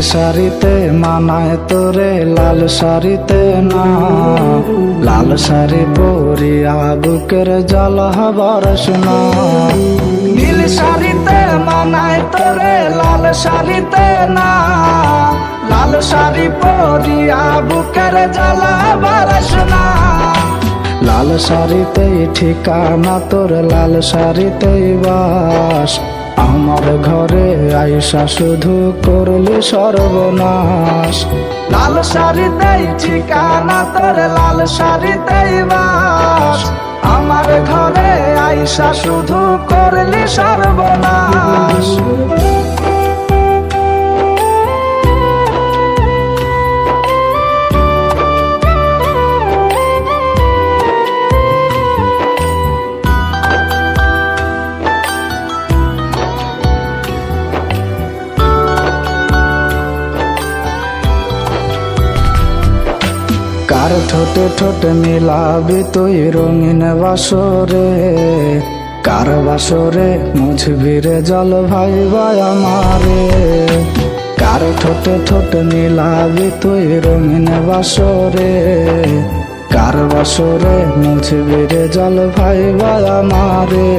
শাড়িতে মানায় তোরে লাল শাড়িতে না, লাল শাড়ি পরিয়া বুকের জ্বালা বরসনা। নীল শাড়িতে মানায় তোরে লাল শাড়িতে না, লাল শাড়ি পরিয়া বুকের জ্বালা বরসনা। লাল শাড়িতেই ঠিকানা তোর, লাল শাড়িতেই বাস, আমার ঘরে আইসা শুধু করলি সর্বনাশ। লাল শাড়িতেই ঠিকানা তোর, লাল শাড়িতেই বাস, আমার ঘরে আইসা শুধু করলি সর্বনাশ। কার ঠোঁটে ঠোঁটে মিলাবি তুই রঙিন বাসরে, কার বাসরে মুছবি রে জল ভাইবা আমারে। কার ঠোঁটে ঠোঁটে মিলাবি তুই রঙিন বাসরে, কার বাসরে মুছবি রে জল ভাইবা আমারে।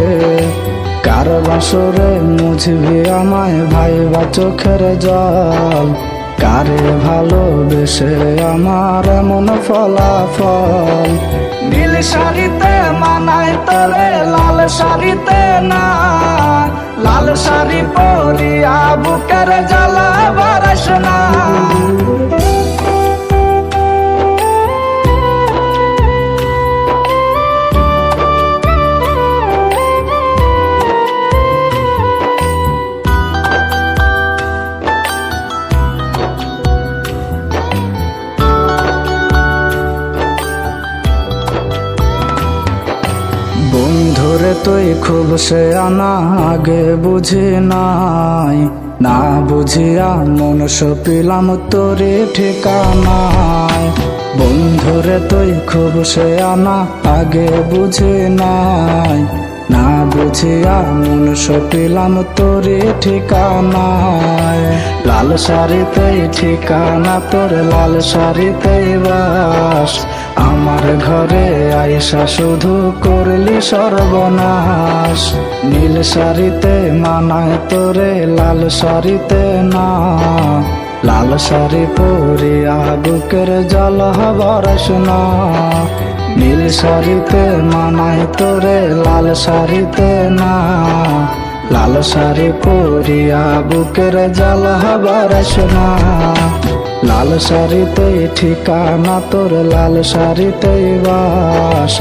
কার বাসরে মুছবি আমায় ভাইবা চোখের জল, কারে ভালোবেসে আমার এমন ফলাফল। নীল শাড়িতে মানায় তোরে লাল শাড়িতে না, লাল শাড়ি পরিয়া বুকের জ্বালা বরসনা। বন্ধুরে তুই খুব সে আনা আগে বুঝি নাই, না বুঝিয়া মন সপিলাম তোরে ঠিকানায়। বন্ধুরে তুই খুব সে আনা আগে বুঝি নাই, না বুঝিয়া মন সপিলাম তোরে ঠিকানায়। লাল শাড়িতেই ঠিকানা তোর, লাল শাড়িতেই বাস, আমার ঘরে আইসা শুধু করলি সর্বনাশ। নীল শাড়িতে মানায় তোরে লাল শাড়িতে না, লাল শাড়ি পরিয়া বুকের জ্বালা বরসনা। নীল শাড়িতে মানায় তোরে লাল শাড়িতে না, লাল শাড়ি পরিয়া বুকের জ্বালা বরসনা। লাল শাড়িতেই ঠিকানা তোর, লাল শাড়িতেই বাস,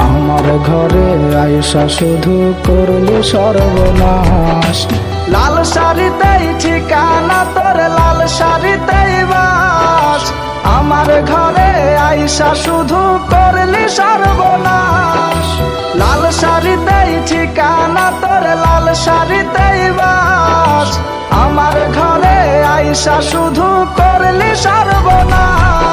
আমার ঘরে আইসা শুধু করলি সর্বনাশ। লাল শাড়িতেই ঠিকানা তোর, লাল শাড়িতেই বাস, আমার ঘরে আইসা শুধু করলি সর্বনাশ। লাল শাড়িতেই ঠিকানা তোর, লাল শাড়িতেই বাস, আমার ঘরে আইসা শুধু করলি সর্বনাশ।